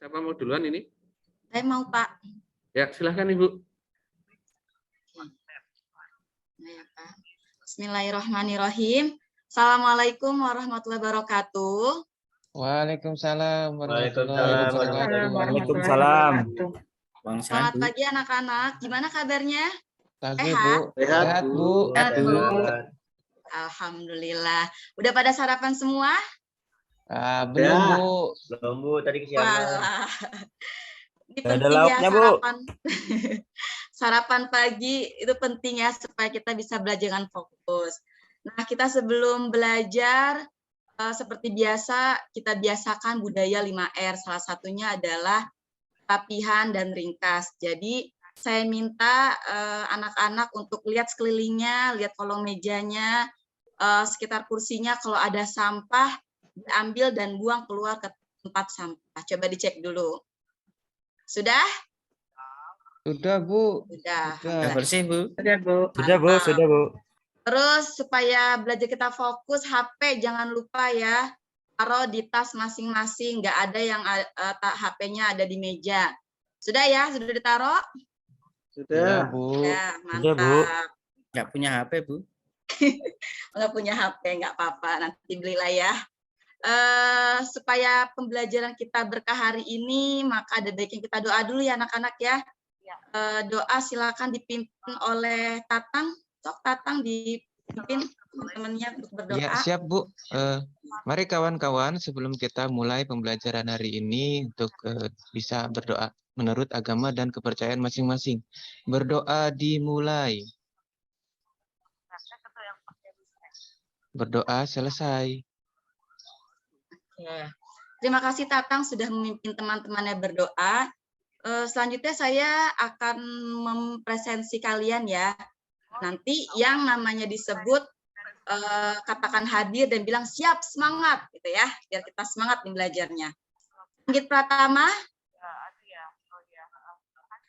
Siapa mau duluan ini? Saya mau, Pak. Ya, silahkan Ibu. Bismillahirrahmanirrahim. Assalamualaikum warahmatullahi wabarakatuh. Waalaikumsalam warahmatullahi wabarakatuh. Waalaikumsalam. Selamat pagi anak-anak. Gimana kabarnya? Pagi, Bu. Sehat, Bu. Sehat, Bu. Alhamdulillah. Udah pada sarapan semua? Belum, Bu. Belum, Bu. Tadi kesiangan. Walah. Ini Ada penting ya lauknya, Bu. sarapan. Sarapan pagi itu penting ya supaya kita bisa belajar dengan fokus. Nah, kita sebelum belajar seperti biasa kita biasakan budaya 5R. Salah satunya adalah rapihan dan ringkas. Jadi saya minta anak-anak untuk lihat sekelilingnya, lihat kolong mejanya, sekitar kursinya. Kalau ada sampah, diambil dan buang keluar ke tempat sampah. Coba dicek dulu. Sudah? Sudah, Bu. Sudah. Sudah. Bersih, Bu. Sudah, Bu. Sudah, Bu. Sudah, Bu. Terus supaya belajar kita fokus, HP jangan lupa ya. Taruh di tas masing-masing. Nggak ada yang HP-nya ada di meja. Sudah ya? Sudah ditaruh? Sudah, Bu. Ya, Sudah, Bu. mantap. Nggak punya HP, Bu. Nggak punya HP, nggak apa-apa. Nanti belilah ya. Supaya pembelajaran kita berkah hari ini, maka ada baiknya kita doa dulu ya anak-anak ya. Doa silakan dipimpin oleh Tatang. Sok Tatang dipimpin teman-temannya untuk berdoa. Ya, siap, Bu. Mari kawan-kawan, sebelum kita mulai pembelajaran hari ini untuk bisa berdoa menurut agama dan kepercayaan masing-masing. Berdoa dimulai. Berdoa selesai. Oke. Terima kasih Tatang sudah memimpin teman-temannya berdoa. Selanjutnya saya akan mempresensi kalian ya. Nanti yang namanya disebut katakan hadir dan bilang siap, semangat gitu ya. Biar kita semangat nih belajarnya. Anggit Pratama?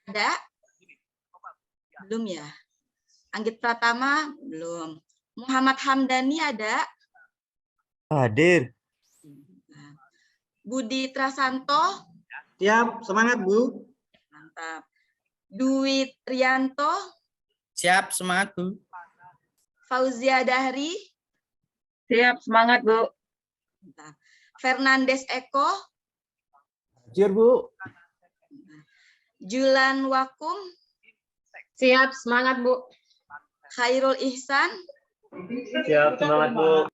Ada? Belum ya? Anggit Pratama? Belum. Muhammad Hamdani ada? Hadir. Budi Trasanto? Siap, semangat Bu. Mantap. Dwi Trianto? Siap, semangat, Bu. Fauzia Dahri? Siap, semangat, Bu. Mantap. Fernandes Eko? Hadir Bu. Julan Wakum? Siap, semangat, Bu. Khairul Ihsan? Siap, semangat, Bu.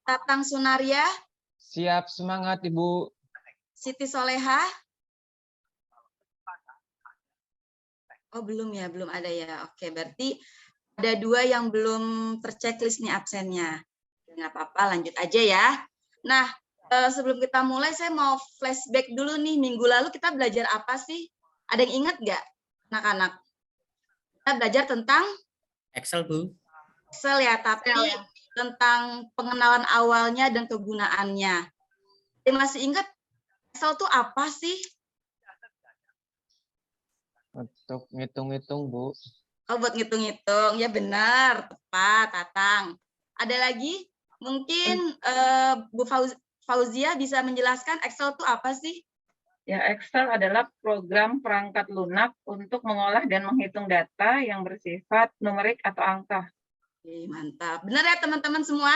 Tatang Sunaria? Siap, semangat, Ibu. Siti Soleha? Oh, belum ya, belum ada ya. Oke, berarti ada 2 yang belum terchecklist nih absennya. Nggak apa-apa, lanjut aja ya. Nah, sebelum kita mulai, saya mau flashback dulu nih. Minggu lalu kita belajar apa sih? Ada yang ingat nggak, anak-anak? Kita belajar tentang Excel, Bu. Excel ya, tapi tentang pengenalan awalnya dan kegunaannya. Masih ingat Excel itu apa sih? Untuk ngitung-ngitung, Bu. Oh, buat ngitung-ngitung. Ya benar, tepat, Tatang. Ada lagi? Mungkin Bu Fauzia bisa menjelaskan Excel itu apa sih? Ya, Excel adalah program perangkat lunak untuk mengolah dan menghitung data yang bersifat numerik atau angka. Oke, mantap. Benar ya teman-teman semua?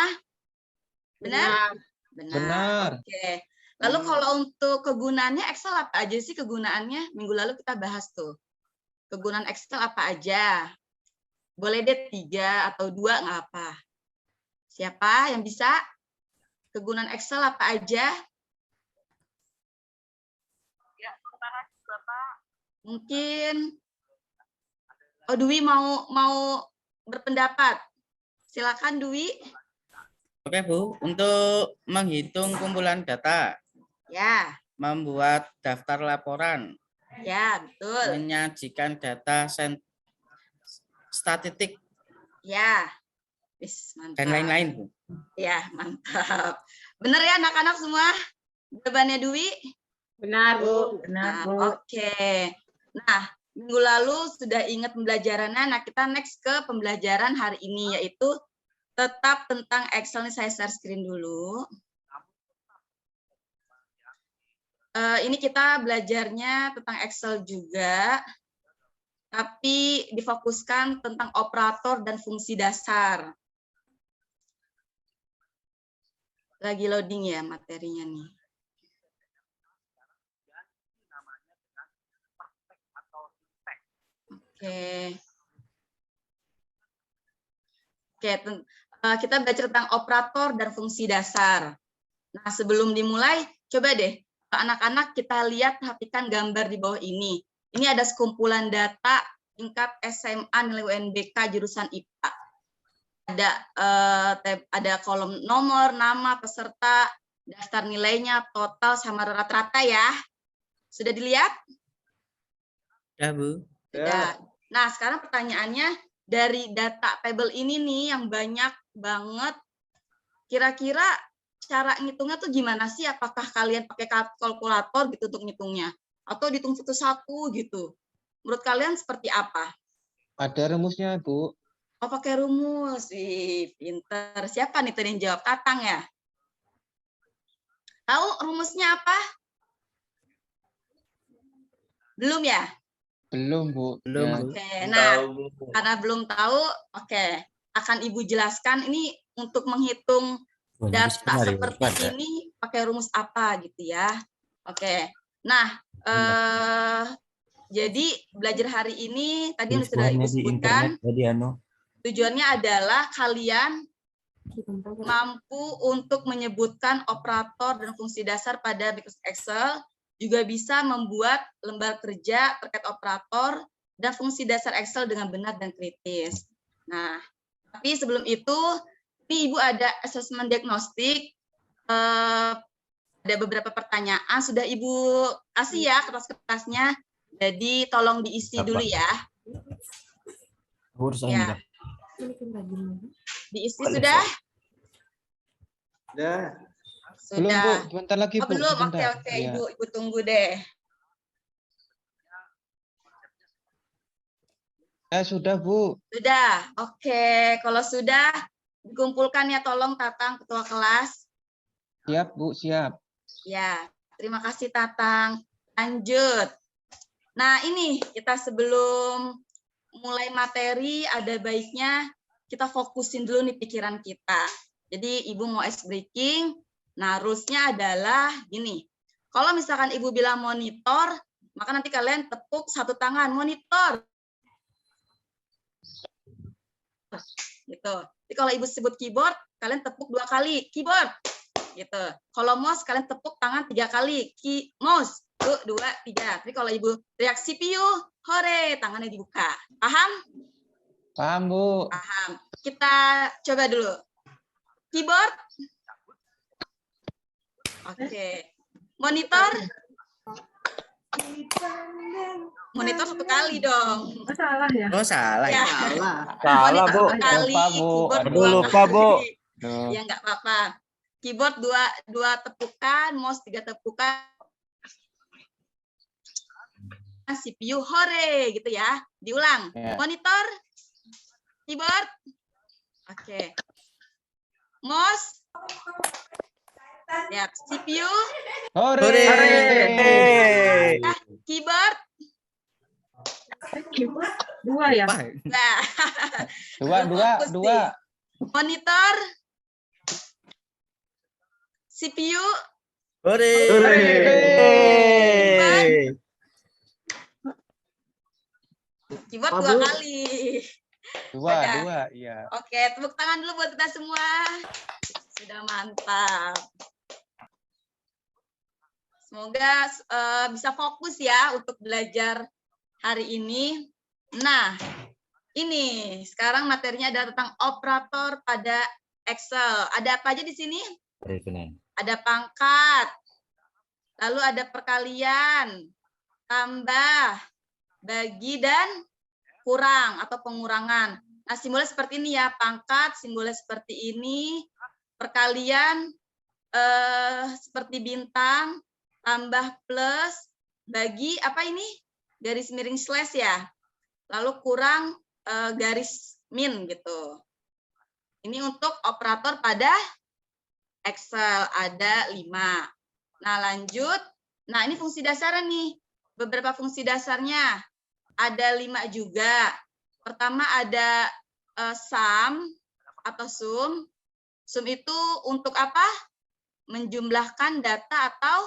Benar? Benar. Oke. Lalu kalau untuk kegunaannya Excel apa aja sih kegunaannya? Minggu lalu kita bahas tuh. Kegunaan Excel apa aja? Boleh deh 3 atau 2 nggak apa. Siapa yang bisa? Kegunaan Excel apa aja? Ya, sementara Bapak. Mungkin Dwi mau berpendapat. Silakan Dwi. Oke, Bu. Untuk menghitung kumpulan data, Ya, membuat daftar laporan, ya betul. menyajikan data statistik, Ya, mantap. dan lain-lain, Bu. Ya, mantap. Benar ya anak-anak semua? Jawabannya Dwi? Benar, Bu. Benar, Bu. Oke. Nah, minggu lalu sudah ingat pembelajarannya. Nah, kita next ke pembelajaran hari ini, yaitu tetap tentang Excel. Nih saya share screen dulu. Ini kita belajarnya tentang Excel juga, tapi difokuskan tentang operator dan fungsi dasar. Lagi loading ya materinya nih. Oke. Kita belajar tentang operator dan fungsi dasar. Nah, sebelum dimulai, coba deh anak-anak kita lihat, perhatikan gambar di bawah ini. Ini ada sekumpulan data tingkat SMA nilai UNBK jurusan IPA. Ada kolom nomor, nama, peserta, daftar nilainya, total, sama rata-rata ya. Sudah dilihat? Ya, Bu. Sudah. Nah, sekarang pertanyaannya, dari data table ini nih yang banyak banget, kira-kira cara ngitungnya tuh gimana sih? Apakah kalian pakai kalkulator gitu untuk ngitungnya? Atau dihitung satu-satu gitu? Menurut kalian seperti apa? Ada rumusnya, Bu. Oh, pakai rumus. Wih, pinter. Siapa nih tadi yang jawab? Tatang ya? Tahu rumusnya apa? Belum ya? Belum, Bu. Belum, Ya. Bu. Oke, nah, karena belum tahu, oke, akan Ibu jelaskan ini untuk menghitung data seperti ini pakai rumus apa gitu ya. Oke, nah, jadi belajar hari ini tadi sudah Ibu sebutkan, tujuannya adalah kalian mampu untuk menyebutkan operator dan fungsi dasar pada Microsoft Excel, juga bisa membuat lembar kerja terkait operator dan fungsi dasar Excel dengan benar dan kritis. Nah, tapi sebelum itu, ini Ibu ada asesmen diagnostik, ada beberapa pertanyaan, sudah Ibu kasih ya kertas-kertasnya, jadi tolong diisi dulu ya. Ya. Diisi sudah? Ya. Belum, Bu. Sudah. Sebentar lagi, Oh, Bu. belum. Sebentar. Oke, Ya. Ibu tunggu deh. Ya, sudah, Bu. Sudah. Oke, kalau sudah dikumpulkan ya, tolong Tatang ketua kelas. Siap, Bu. Siap. Ya, terima kasih Tatang. Lanjut. Nah, ini kita sebelum mulai materi, ada baiknya kita fokusin dulu nih pikiran kita. Jadi Ibu mau ice breaking. Nah, rules-nya adalah gini. Kalau misalkan Ibu bilang monitor, maka nanti kalian tepuk satu tangan, monitor. Gitu. Jadi kalau Ibu sebut keyboard, kalian tepuk 2 kali, keyboard. Gitu. Kalau mouse, kalian tepuk tangan 3 kali, mouse. 1, 2, 3. Tapi kalau Ibu teriak CPU, hore, tangannya dibuka. Paham? Paham, Bu. Paham. Kita coba dulu. Keyboard. Oke. Monitor. Monitor 1 kali dong. Salah ya? Oh, salah ya. Salah, Bu. Monitor 1 kali, Lupa, Bu. keyboard Aduh, 2 lupa, Bu. kali. Ya, nggak apa-apa. Keyboard 2 tepukan, mouse 3 tepukan. CPU hore gitu ya. Diulang. Ya. Monitor, keyboard. Oke. Mouse. Ya, CPU, Hore. keyboard. 2 ya? Nah, Dua. monitor, CPU, Hore. keyboard Apa, 2 Bu? kali. Dua. Udah. Iya. Oke, tepuk tangan dulu buat kita semua. Sudah mantap. Semoga bisa fokus ya untuk belajar hari ini. Nah, ini sekarang materinya adalah tentang operator pada Excel. Ada apa aja di sini? Ada pangkat, lalu ada perkalian, tambah, bagi, dan kurang atau pengurangan. Nah, simbolnya seperti ini ya, pangkat simbolnya seperti ini, perkalian seperti bintang, tambah plus, bagi apa ini? Garis miring slash ya. Lalu kurang garis min gitu. Ini untuk operator pada Excel ada 5. Nah, lanjut Nah, ini fungsi dasarnya nih. Beberapa fungsi dasarnya. Ada 5 juga. Pertama ada sum atau sum. Sum itu untuk apa? Menjumlahkan data atau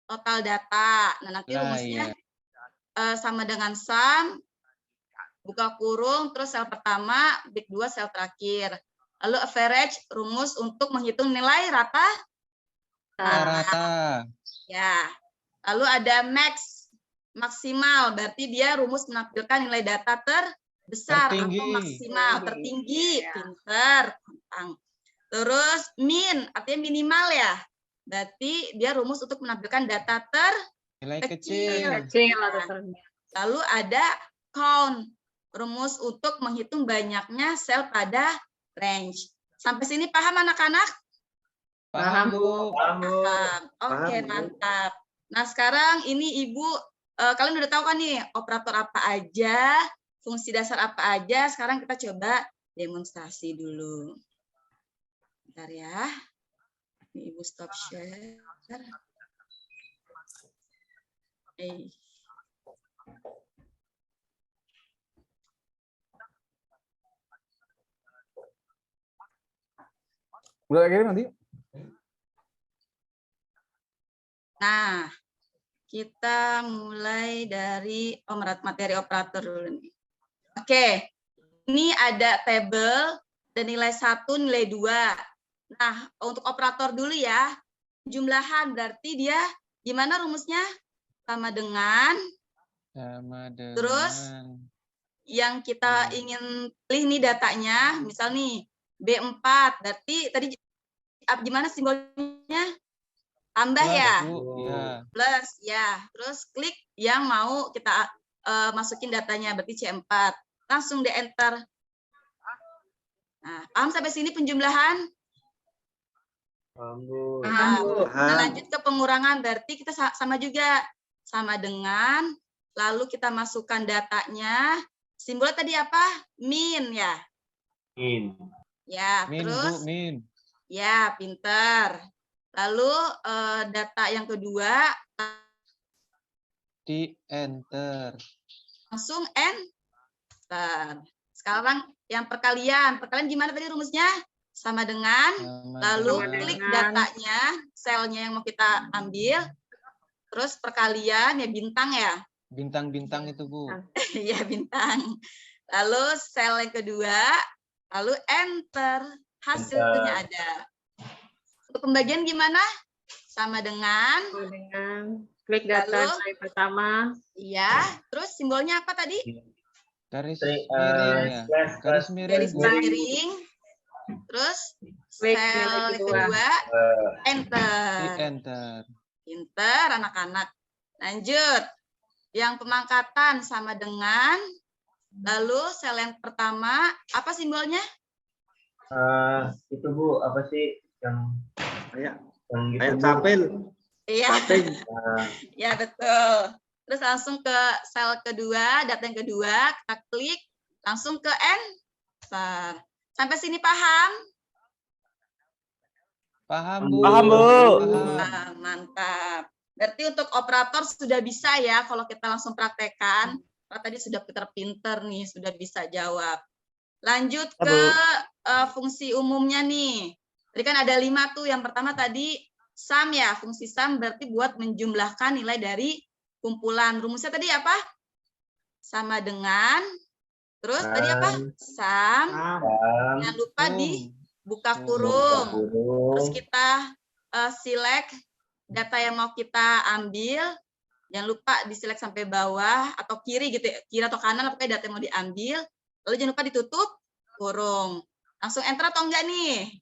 total data. Nah, nanti rumusnya sama dengan sum, buka kurung, terus sel pertama, big 2, sel terakhir. Lalu average, rumus untuk menghitung nilai rata. Rata. Ya. Lalu ada max, maksimal, berarti dia rumus menampilkan nilai data terbesar Tertinggi. atau maksimal, tertinggi, pinter, gampang. Terus min, artinya minimal ya. Berarti dia rumus untuk menampilkan data Nilai kecil. kecil. Lalu ada count, rumus untuk menghitung banyaknya sel pada range. Sampai sini paham anak-anak? Paham, Bu. Paham. Oke, mantap. Nah, sekarang ini Ibu, kalian udah tahu kan nih operator apa aja, fungsi dasar apa aja. Sekarang kita coba demonstrasi dulu. Bentar ya. Ini Ibu stop share. Udah kirim nanti. Nah, kita mulai dari materi operator dulu nih. Oke, ini ada tabel dan nilai 1, nilai 2. Nah, untuk operator dulu ya, jumlahan berarti dia gimana rumusnya? Sama dengan terus yang kita ingin pilih nih datanya, misal nih B4, berarti tadi gimana simbolnya? Tambah Plus, ya? Bu. Ya. Plus ya. Terus klik yang mau kita masukin datanya, berarti C4. Langsung di enter. Nah, paham sampai sini penjumlahan? Paham, Bu. Paham. Nah, lanjut ke pengurangan, berarti kita sama juga. Sama dengan, lalu kita masukkan datanya. Simbolnya tadi apa? Min ya? Min. Ya, Min, terus? Bu, min. Ya, pinter. Lalu data yang kedua. Di enter. Langsung enter. Sekarang yang perkalian. Perkalian gimana tadi rumusnya? Sama dengan, lalu klik datanya, selnya yang mau kita ambil. Terus perkalian, ya bintang ya. Bintang-bintang itu, Bu. Ya, bintang. Lalu sel yang kedua, lalu enter. Hasilnya ada. Untuk pembagian gimana? Sama dengan klik data nilai pertama. Iya. Terus simbolnya apa tadi? Garis miring ya. Garis miring. Garis Bu. miring. Terus Klik sel nilai kedua, Di enter. enter. Pinter anak-anak. Lanjut. Yang pemangkatan sama dengan, lalu sel yang pertama, apa simbolnya? Itu Bu, apa sih yang Kayak gitu, Bu? capel. Iya. Nah, Ya, betul. Terus langsung ke sel kedua, data yang kedua, kita klik, langsung ke enter. Sampai sini paham? Paham, Bu. Paham, Bu. Nah, mantap. Berarti untuk operator sudah bisa ya kalau kita langsung praktekkan. Kalau tadi sudah pinter-pinter nih, sudah bisa jawab. Lanjut ke fungsi umumnya nih. Tadi kan ada 5 tuh. Yang pertama tadi sum ya. Fungsi sum berarti buat menjumlahkan nilai dari kumpulan. Rumusnya tadi apa? Sama dengan. Terus tadi apa? Sum. Jangan lupa dibuka kurung. Terus kita select data yang mau kita ambil. Jangan lupa di-select sampai bawah atau kiri gitu ya. Kiri atau kanan, pokoknya data yang mau diambil. Lalu jangan lupa ditutup kurung. Langsung enter atau enggak nih?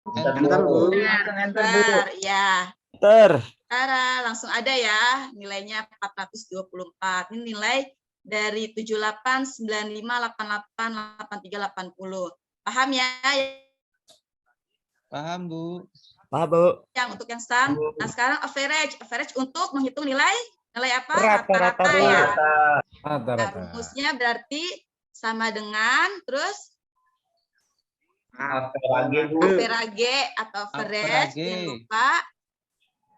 Enter, Bu. Enter, ya. Enter. Tara, langsung ada ya. Nilainya 424. Ini nilai dari 78, 95, 88, 83, 80. Paham ya? Paham, Bu. Paham, Bu. Yang untuk yang sum. Nah, sekarang average. Average untuk menghitung nilai apa? Rata-rata, Rata-rata ya. Rata-rata. Nah, rumusnya berarti sama dengan terus Average, Bu. average atau average. Average. Jangan lupa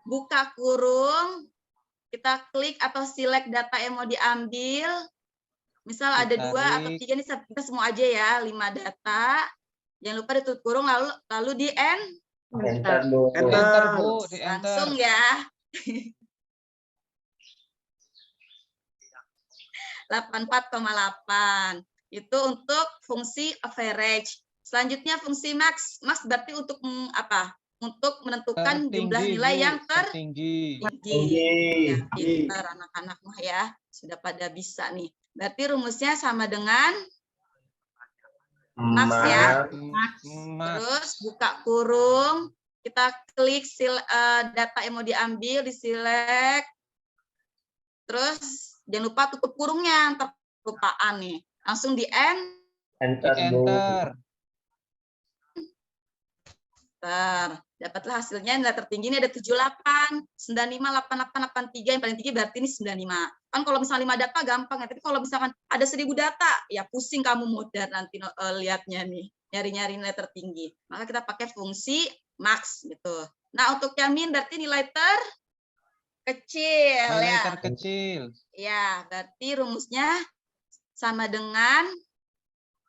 buka kurung, kita klik atau select data yang mau diambil. Misal ada 2 atau 3 nih, kita semua aja ya, 5 data. Jangan lupa ditutup kurung lalu di end. Enter, Bu. Enter, Bu, di enter. Langsung ya. 84,8. Itu untuk fungsi average. Selanjutnya fungsi max. Max berarti untuk apa? Untuk menentukan jumlah nilai yang tertinggi. Ya, pintar anak-anak mah ya. Sudah pada bisa nih. Berarti rumusnya sama dengan max ya. Terus buka kurung. Kita klik data yang mau diambil, di-select. Terus jangan lupa tutup kurungnya, ntar kelupaan nih. Langsung di end. Enter, Bu. Dapatlah hasilnya nilai tertinggi ini ada 78, 95, 88, 83, yang paling tinggi berarti ini 95. Kan kalau misalnya 5 data gampang ya, tapi kalau misalkan ada 1000 data, ya pusing kamu modal nanti lihatnya nih, nyari-nyari nilai tertinggi. Maka kita pakai fungsi max gitu. Nah, untuk yang min berarti nilai terkecil Nilai ya. terkecil. Ya, berarti rumusnya sama dengan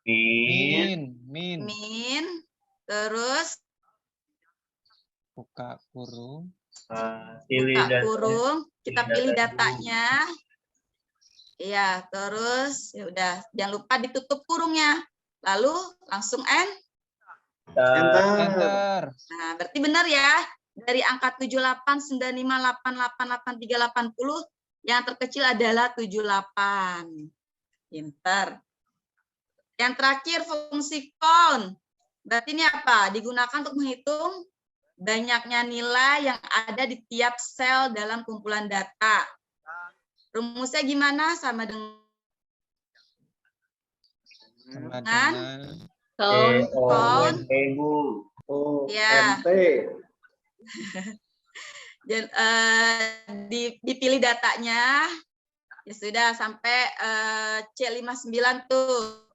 Min. min, terus Buka kurung. Pilih buka data. kurung, kita pilih data datanya. Iya, terus ya udah, jangan lupa ditutup kurungnya. Lalu langsung Enter. Nah, berarti benar ya. Dari angka 78, 95, 88, 83, 80, yang terkecil adalah 78. Pintar. Yang terakhir fungsi count. Berarti ini apa? Digunakan untuk menghitung banyaknya nilai yang ada di tiap sel dalam kumpulan data. Rumusnya gimana? Sama dengan Count. O, Ya. MT. Dan, dipilih datanya. Ya sudah, sampai C59 tuh.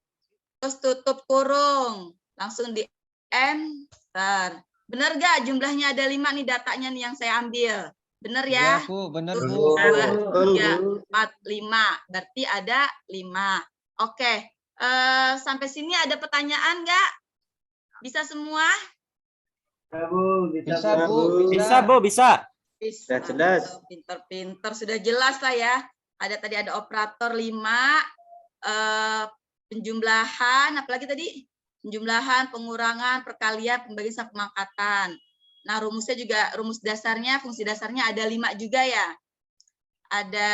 Terus tutup kurung. Langsung di enter. Benar gak jumlahnya ada 5 nih datanya nih yang saya ambil? Benar ya? Iya, Bu, benar, 1, Bu. 2, 3, 4, 5. Berarti ada 5. Oke. Sampai sini ada pertanyaan nggak? Bisa semua? Bisa, Bu. Bisa, Bu, bisa. Bisa. Sudah jelas. Pinter-pinter. Sudah jelas lah ya. Tadi ada operator 5. Penjumlahan. Apalagi tadi? Penjumlahan, pengurangan, perkalian, pembagian, sama pemangkatan. Nah, rumusnya juga, rumus dasarnya, fungsi dasarnya ada 5 juga ya. Ada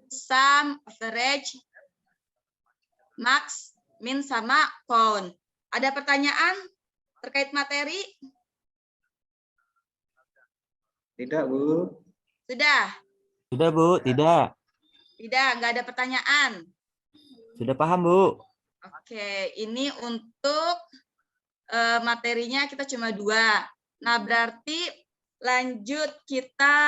sum, average, max, min, sama count. Ada pertanyaan terkait materi? Tidak, Bu. Sudah? Sudah, Bu. Tidak. Tidak, nggak ada pertanyaan. Sudah paham, Bu. Oke, ini untuk materinya kita cuma 2. Nah, berarti lanjut kita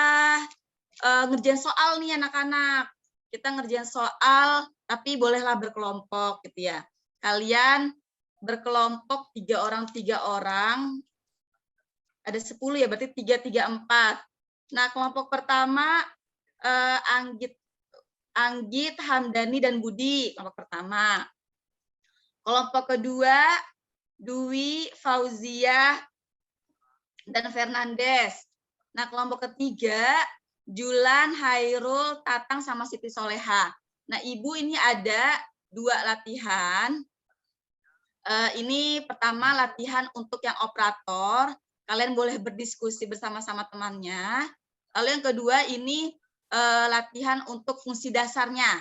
ngerjain soal nih anak-anak. Kita ngerjain soal, tapi bolehlah berkelompok gitu ya. Kalian berkelompok 3 orang. Ada 10 ya, berarti 3, 3, 4. Nah, kelompok pertama Anggit, Hamdani, dan Budi, kelompok pertama. Kelompok kedua, Dwi, Fauzia, dan Fernandes. Nah, kelompok ketiga, Julan, Hairul, Tatang, sama Siti Soleha. Nah, Ibu ini ada 2 latihan. Ini pertama latihan untuk yang operator. Kalian boleh berdiskusi bersama-sama temannya. Lalu yang kedua ini latihan untuk fungsi dasarnya.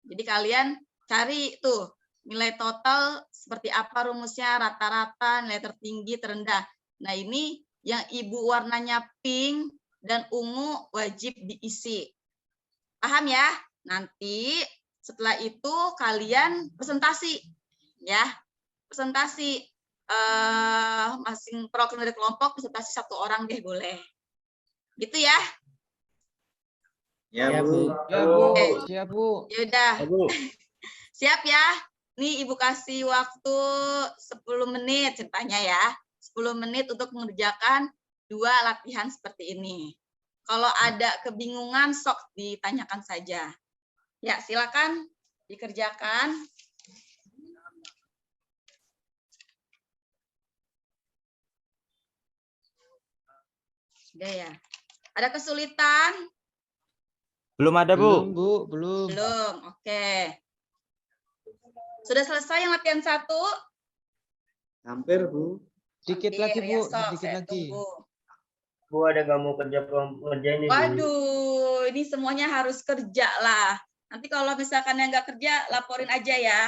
Jadi kalian cari tuh nilai total seperti apa rumusnya, rata-rata, nilai tertinggi, terendah. Nah, ini yang Ibu warnanya pink dan ungu wajib diisi. Paham ya? Nanti setelah itu kalian presentasi. Ya, presentasi. Masing perwakilan dari kelompok presentasi 1 orang deh boleh. Gitu ya? Ya, Ya, Bu. Ya, Bu. Oke. Siap, Bu. Yaudah. Ya, Bu. Siap ya? Nih Ibu kasih waktu 10 menit ceritanya ya. 10 menit untuk mengerjakan 2 latihan seperti ini. Kalau ada kebingungan, sok ditanyakan saja. Ya, silakan dikerjakan. Sudah ya. Ada kesulitan? Belum ada, Belum, Bu. Bu, belum. Belum. Oke. Sudah selesai yang latihan 1? Hampir, Bu. Dikit lagi, Ya, Bu, sok, sedikit saya lagi. tunggu. Bu, ada nggak mau kerja ini, Bu? Waduh, ini semuanya harus kerja lah. Nanti kalau misalkan yang nggak kerja, laporin aja ya.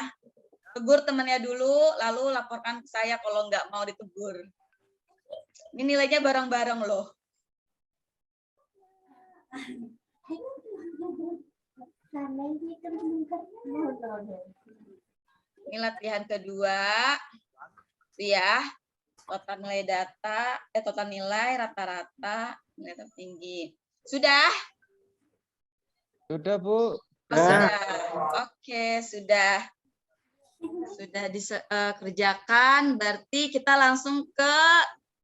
Tegur temannya dulu, lalu laporkan ke saya kalau nggak mau ditegur. Ini nilainya bareng-bareng loh. Ini latihan kedua. Itu ya. Total nilai data, total nilai rata-rata, nilai tertinggi. Sudah? Sudah, Bu. Sudah. Oke, sudah. Sudah dikerjakan, berarti kita langsung ke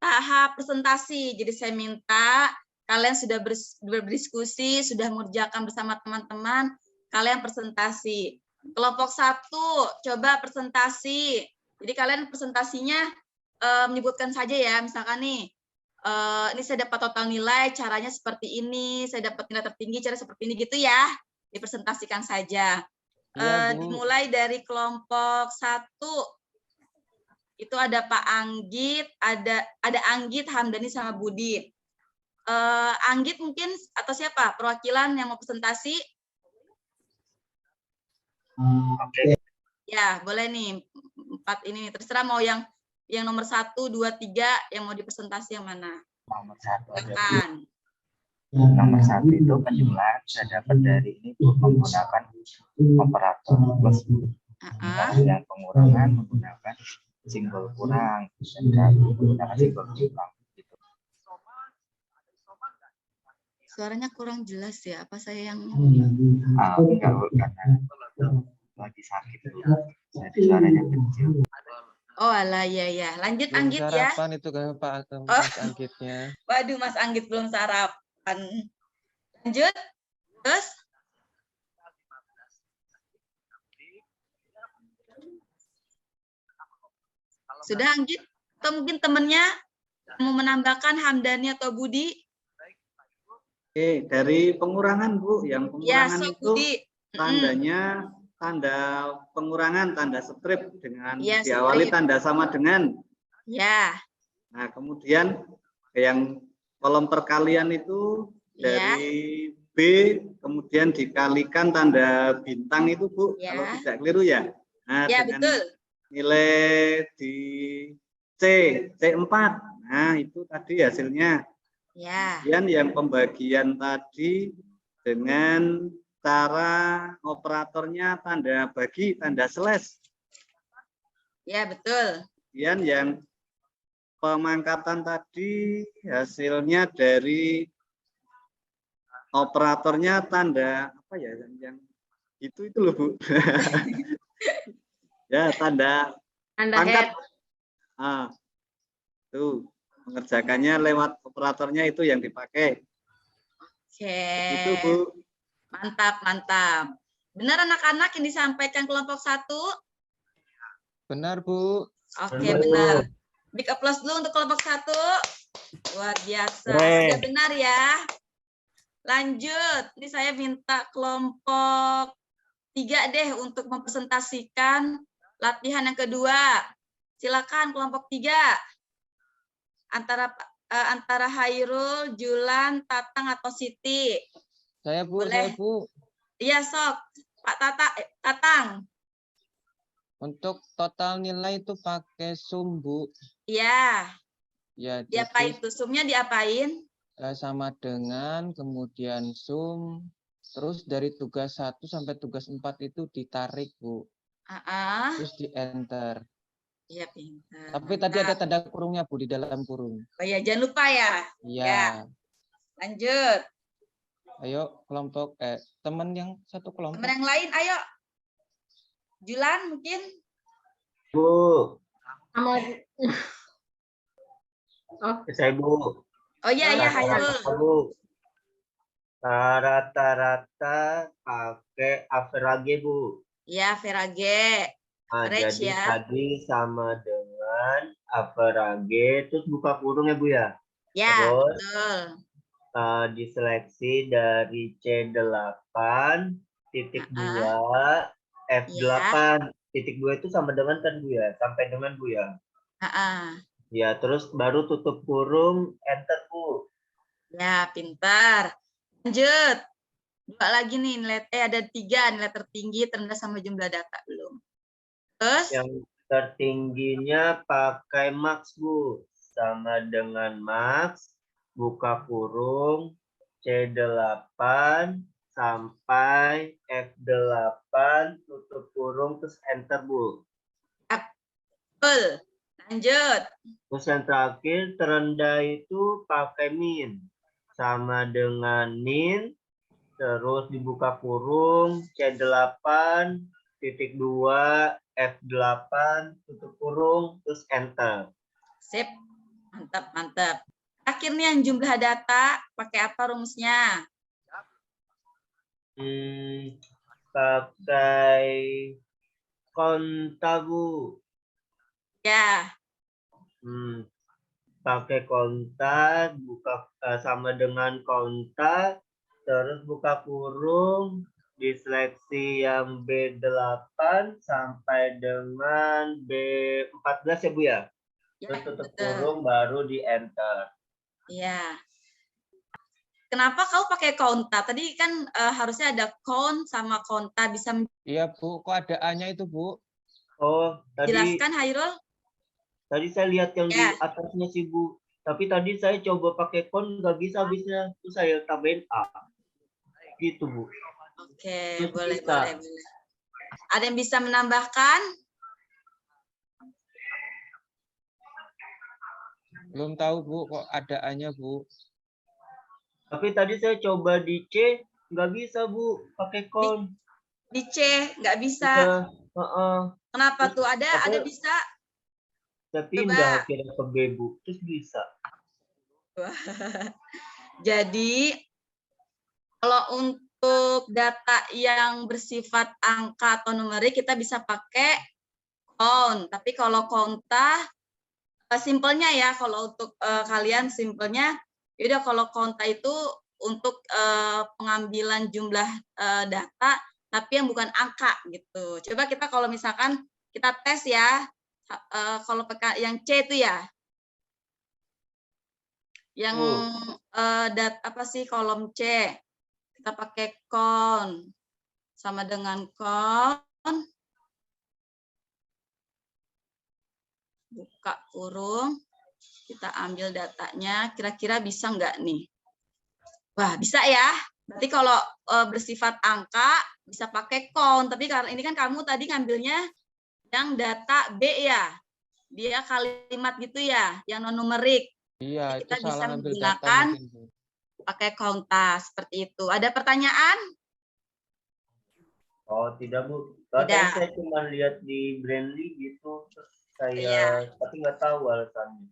tahap presentasi. Jadi saya minta kalian sudah berdiskusi, sudah mengerjakan bersama teman-teman, kalian presentasi. Kelompok 1, coba presentasi. Jadi kalian presentasinya menyebutkan saja ya, misalkan nih, ini saya dapat total nilai, caranya seperti ini, saya dapat nilai tertinggi, cara seperti ini gitu ya, dipresentasikan saja. Iya, Bu. Dimulai dari kelompok 1, itu ada Pak Anggit, ada Anggit, Hamdani, sama Budi. Anggit mungkin atau siapa perwakilan yang mau presentasi? Oke. Ya, boleh nih 4 ini, terserah mau yang nomor 1, 2, 3 yang mau dipresentasi yang mana? Nomor 1 aja, Bu. Silakan. Nomor 1 itu penjumlahan saya dapat dari ini Bu, menggunakan operator plus. Yang pengurangan menggunakan simbol kurang dan menggunakan simbol kurang. Gitu. Suaranya kurang jelas ya, apa saya yang Enggak, Bu, karena lagi sakit Bu. Jadi suaranya kecil. Oh alah, ya. Lanjut Belum Anggit ya. sarapan itu kan Pak Oh. Mas Anggitnya. Waduh, Mas Anggit belum sarapan. Lanjut. Terus? Sudah Anggit? Atau mungkin temannya mau menambahkan Hamdani atau Budi? Oke, dari pengurangan Bu, yang Ya, pengurangan sok itu Budi. tandanya tanda pengurangan, tanda strip dengan Ya, diawali strip. tanda sama dengan. Ya, Nah, kemudian yang kolom perkalian itu ya, dari B, kemudian dikalikan tanda bintang itu Bu, Ya. kalau tidak keliru ya. Nah, ya dengan betul. nilai di C4. Nah, itu tadi hasilnya. Ya, Kemudian yang pembagian tadi dengan cara operatornya tanda bagi, tanda slash. ya betul. Kemudian yang pemangkatan tadi hasilnya dari operatornya tanda apa ya yang itu loh Bu. Ya, tanda Anda pangkat. head. Tuh mengerjakannya lewat operatornya itu yang dipakai. Oke. Itu Bu. Mantap. Benar anak-anak yang disampaikan kelompok 1? Benar, Bu. Oke, benar. Big applause dulu untuk kelompok 1. Luar biasa. Keren. Sudah benar ya. Lanjut. Ini saya minta kelompok 3 deh untuk mempresentasikan latihan yang kedua. Silakan kelompok 3. Antara Hairul, Julan, Tatang atau Siti. Saya, Bu. Boleh. Saya, Bu. Iya, sok. Pak Tatang. Untuk total nilai itu pakai sum, Bu. Iya. Ya, Diapain jadi tuh? Sumnya diapain? sama dengan kemudian sum, terus dari tugas 1 sampai tugas 4 itu ditarik, Bu. Terus di enter. Iya, pintar. Tapi tadi ada tanda kurungnya, Bu, di dalam kurung. Oh ya, jangan lupa ya. Iya. Ya. Lanjut. Ayo kelompok teman yang satu kelompok. Teman yang lain, ayo. Julan mungkin. Bu, Sama. Oh, saya Bu. Oh iya, Nah, Hairul. Bu. Rata-rata pakai average, Bu. Ya, Verage. Average Jadi ya. tadi sama dengan average, terus buka kurung ya, Bu ya. Ya, Terus betul. diseleksi dari C8 titik 2 F8 titik 2 itu sama dengan kan, Bu ya, sampai dengan, Bu ya. Ya, terus baru tutup kurung, enter, Bu. Ya, pintar. Lanjut. 2 lagi nih, nilai ada 3 nilai tertinggi, terendah sama jumlah data belum. Terus Yang tertingginya pakai max, Bu. Sama dengan max, buka kurung, C8 sampai F8, tutup kurung, terus enter, Bu. betul. Lanjut. Terus yang terakhir, terendah itu pakai min. Sama dengan min, terus dibuka kurung, C8, titik 2, F8, tutup kurung, terus enter. Sip. Mantap, mantap. Akhirnya yang jumlah data, pakai apa rumusnya? Pakai konta, Bu. Ya, Pakai konta, buka sama dengan konta, terus buka kurung, diseleksi yang B8 sampai dengan B14 ya, Bu ya. ya, Terus tutup betul. kurung baru di enter. Ya. Kenapa kau pakai konta? Tadi kan harusnya ada kon sama konta bisa Iya, Bu. Kok ada A-nya itu, Bu? Oh, tadi menjelaskan, Hairul? tadi saya lihat yang di Ya. atasnya sih, Bu. Tapi tadi saya coba pakai kon nggak bisa habisnya. Terus saya tambahin A. Gitu, Bu. Oke, Terus boleh, bisa. boleh, boleh. Ada yang bisa menambahkan? Belum tahu, Bu. Kok ada A-nya, Bu? Tapi tadi saya coba di C, nggak bisa, Bu. Pakai kon. Di C nggak bisa. Kenapa tuh? Ada bisa? Saya Coba. pindah akhirnya ke B, Bu. Terus bisa. Jadi, kalau untuk data yang bersifat angka atau numerik, kita bisa pakai count. Tapi kalau konta, simpelnya ya, kalau untuk kalian simpelnya, yaudah kalau konta itu untuk pengambilan jumlah data, tapi yang bukan angka gitu. Coba kita kalau misalkan kita tes ya, kalau yang C itu ya, yang apa sih kolom C, kita pakai count sama dengan count, buka kurung, kita ambil datanya, kira-kira bisa nggak nih? Wah, bisa ya. Berarti kalau bersifat angka bisa pakai count, tapi karena ini kan kamu tadi ngambilnya yang data B ya, dia kalimat gitu ya, yang non numerik. Iya, kita itu bisa salah ngambil data menggunakan mungkin, Bu. pakai konta seperti itu. Ada pertanyaan? Oh, tidak, Bu. Tadi saya cuma lihat di Brandly gitu, terus saya tapi nggak tahu alasannya.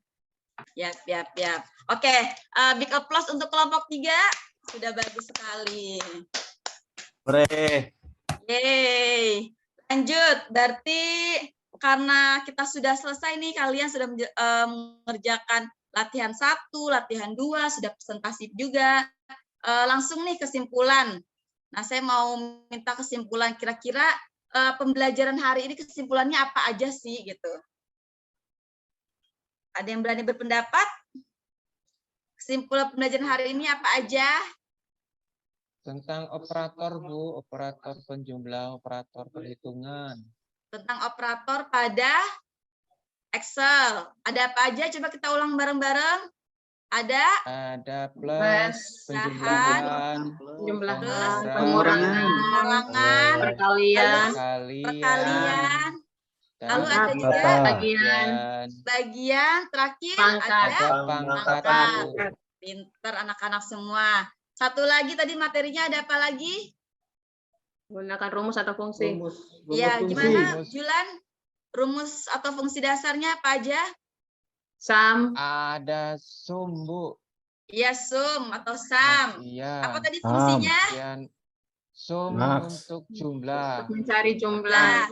Yap. Oke, big applause untuk kelompok 3. Sudah bagus sekali. Yeay. Lanjut, berarti karena kita sudah selesai nih, kalian sudah mengerjakan latihan 1, latihan 2, sudah presentasi juga. Langsung nih kesimpulan. Nah, saya mau minta kesimpulan kira-kira pembelajaran hari ini kesimpulannya apa aja sih gitu. Ada yang berani berpendapat? Kesimpulan pembelajaran hari ini apa aja? Tentang operator, Bu. Operator penjumlah, operator perhitungan. Tentang operator pada Excel. Ada apa aja? Coba kita ulang bareng-bareng. Ada plus, penjumlahan, pengurangan, perkalian, lalu ada juga bagian, terakhir ada pangkat. Pinter anak-anak semua. Satu lagi tadi materinya ada apa lagi? Gunakan rumus atau fungsi. Iya, gimana Julan? Rumus atau fungsi dasarnya apa aja? Sum. Ada sum, Bu. Iya, sum atau sum. Iya. Apa tadi fungsinya? Kemudian sum Max. untuk jumlah. Mencari jumlah.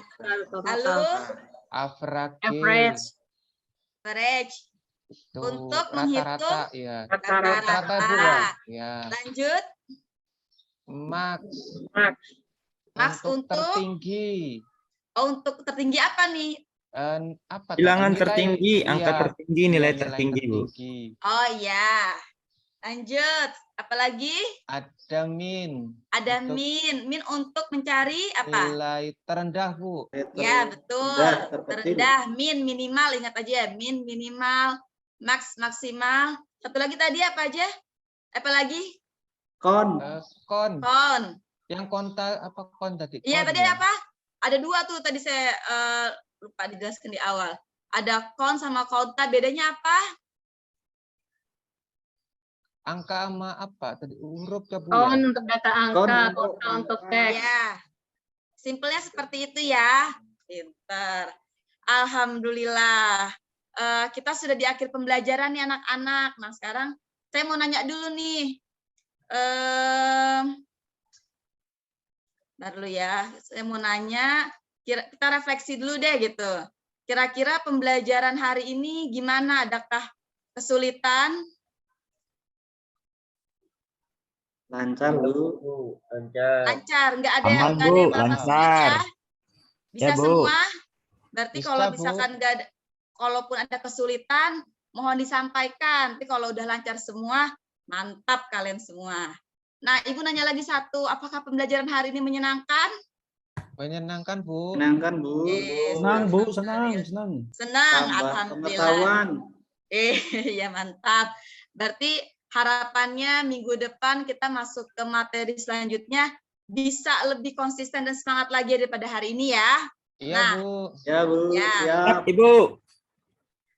Lalu Average. average. Itu Untuk rata-rata menghitung ya. rata-rata. Bu. Ya. Lanjut. Max. Max Untuk untuk tertinggi. Oh, untuk tertinggi apa nih? Apa Bilangan tadi? tertinggi, angka Iya, tertinggi, iya, nilai tertinggi, Bu. Oh iya. Lanjut. Apalagi? Ada min. Ada Untuk min untuk mencari apa? nilai terendah, Bu. Ya, betul. terkecil. Terendah, min minimal, ingat aja ya, min minimal, max maksimal. Satu lagi tadi apa aja? Apa lagi? Kon. Kon. Yang konta apa kon tadi? Iya, Kon tadi ya? apa? Ada dua tuh tadi saya lupa dijelaskan di awal. Ada kon sama konta, bedanya apa? Angka sama apa tadi? Huruf ke Bu Kon ya? untuk data angka, konta untuk teks. Ya. Simpelnya seperti itu ya. Pinter. Alhamdulillah. Kita sudah di akhir pembelajaran nih anak-anak. Nah, sekarang saya mau nanya dulu nih. Bentar dulu ya. Saya mau nanya, kita refleksi dulu deh gitu. Kira-kira pembelajaran hari ini gimana? Adakah kesulitan? Lancar, Bu. Lancar, nggak ada Aman, nggak ada Bu, yang merasa sulit lancar. ya? Bisa Ya, Bu. semua? Berarti Bisa, kalau Bu. misalkan nggak ada, kalaupun ada kesulitan, mohon disampaikan. Tapi kalau udah lancar semua, mantap kalian semua. Nah, Ibu nanya lagi satu, apakah pembelajaran hari ini menyenangkan? Menyenangkan, Bu. Menyenangkan, Bu. Senang, Bu, senang. Senang, Tambah alhamdulillah. pengetahuan. Ya mantap. Berarti harapannya minggu depan kita masuk ke materi selanjutnya bisa lebih konsisten dan semangat lagi daripada hari ini ya. Iya, Nah, Bu. Ya, Bu. Ya. Siap. Ibu.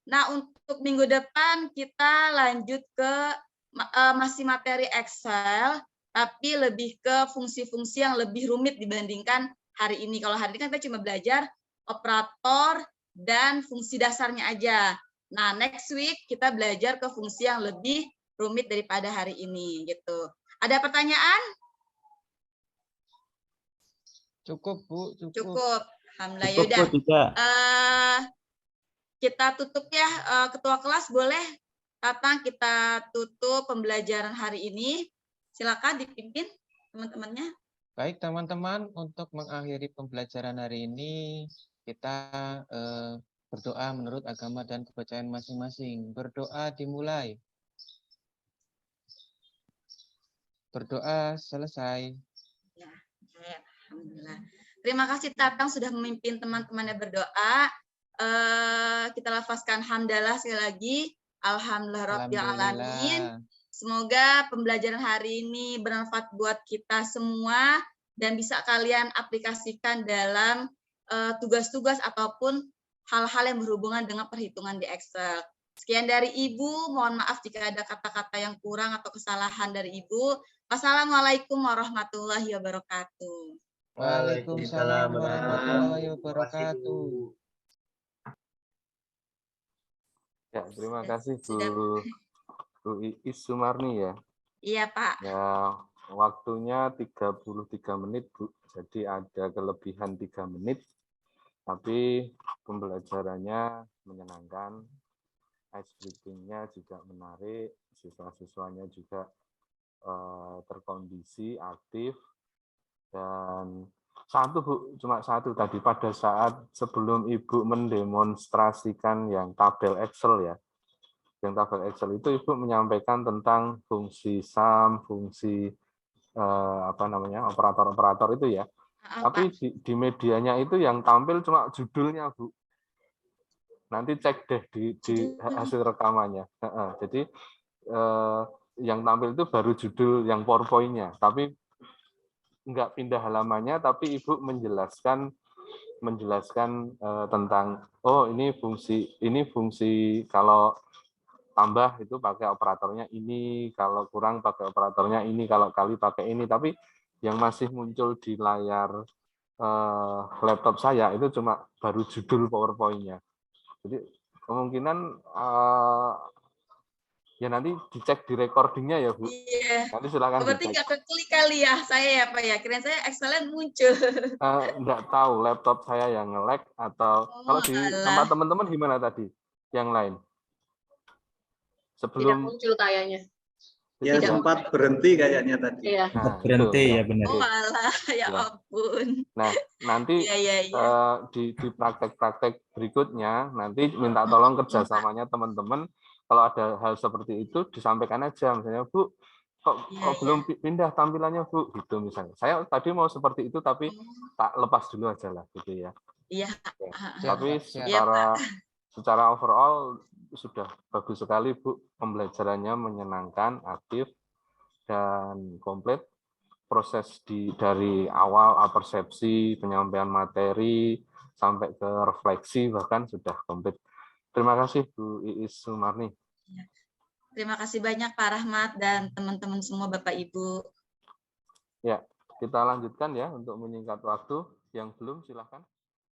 Nah, untuk minggu depan kita lanjut ke masih materi Excel, tapi lebih ke fungsi-fungsi yang lebih rumit dibandingkan hari ini. Kalau hari ini kan kita cuma belajar operator dan fungsi dasarnya aja. Nah, next week kita belajar ke fungsi yang lebih rumit daripada hari ini gitu. Ada pertanyaan? Cukup, Bu. Cukup. Alhamdulillah. Cukup, Yaudah. Bu, juga. Kita tutup ya, ketua kelas boleh Tatang kita tutup pembelajaran hari ini. Silakan dipimpin teman-temannya. Baik, teman-teman, untuk mengakhiri pembelajaran hari ini, kita berdoa menurut agama dan kepercayaan masing-masing. Berdoa dimulai. Berdoa selesai. Ya, alhamdulillah. Terima kasih Tatang sudah memimpin teman-temannya berdoa. Kita lafazkan hamdalah sekali lagi. Alhamdulillah Rabbil Alamin. Semoga pembelajaran hari ini bermanfaat buat kita semua dan bisa kalian aplikasikan dalam tugas-tugas ataupun hal-hal yang berhubungan dengan perhitungan di Excel. Sekian dari Ibu, mohon maaf jika ada kata-kata yang kurang atau kesalahan dari Ibu. Wassalamualaikum warahmatullahi wabarakatuh. Waalaikumsalam warahmatullahi wabarakatuh. Ya, terima kasih Bu Iis Sumarni ya. Iya, Pak. Ya, waktunya 33 menit, Bu. Jadi ada kelebihan 3 menit. Tapi pembelajarannya menyenangkan. Ice breathing-nya juga menarik. Siswa-siswanya juga terkondisi, aktif. Dan cuma satu tadi pada saat sebelum Ibu mendemonstrasikan yang tabel Excel ya. Yang tabel Excel itu Ibu menyampaikan tentang fungsi sum, fungsi operator-operator itu ya. Tapi di medianya itu yang tampil cuma judulnya, Bu. Nanti cek deh di hasil rekamannya. Jadi yang tampil itu baru judul yang PowerPoint-nya, tapi enggak pindah halamannya, tapi Ibu menjelaskan tentang ini fungsi kalau tambah itu pakai operatornya ini, kalau kurang pakai operatornya ini, kalau kali pakai ini. Tapi yang masih muncul di layar laptop saya itu cuma baru judul PowerPoint-nya. Jadi kemungkinan Ya nanti dicek di recordingnya ya Bu. Iya. Nanti silakan Berarti dicek. nggak keklik kali ya saya ya Pak ya. Kirain saya excellent muncul. Nggak tahu laptop saya yang nge-lag atau kalau di tempat teman-teman gimana tadi? Yang lain? Tidak Sebelum muncul kayaknya. Ya tidak. sempat berhenti kayaknya tadi. Iya. Nah, Berhenti itu, ya benar. Oh alah, ya Ya. ampun. Nah, nanti Iya. di praktek-praktek berikutnya nanti minta tolong kerjasamanya teman-teman. Kalau ada hal seperti itu disampaikan aja, misalnya Bu, kok belum pindah tampilannya Bu, gitu misalnya. Saya tadi mau seperti itu tapi tak lepas dulu aja lah, gitu ya. Iya. Tapi Siap. secara overall sudah bagus sekali Bu, pembelajarannya menyenangkan, aktif, dan komplit. Proses dari awal persepsi, penyampaian materi, sampai ke refleksi bahkan sudah komplit. Terima kasih Bu Iis Sumarni. Terima kasih banyak Pak Rahmat dan teman-teman semua Bapak Ibu. Ya, kita lanjutkan ya untuk menyingkat waktu. Yang belum silahkan.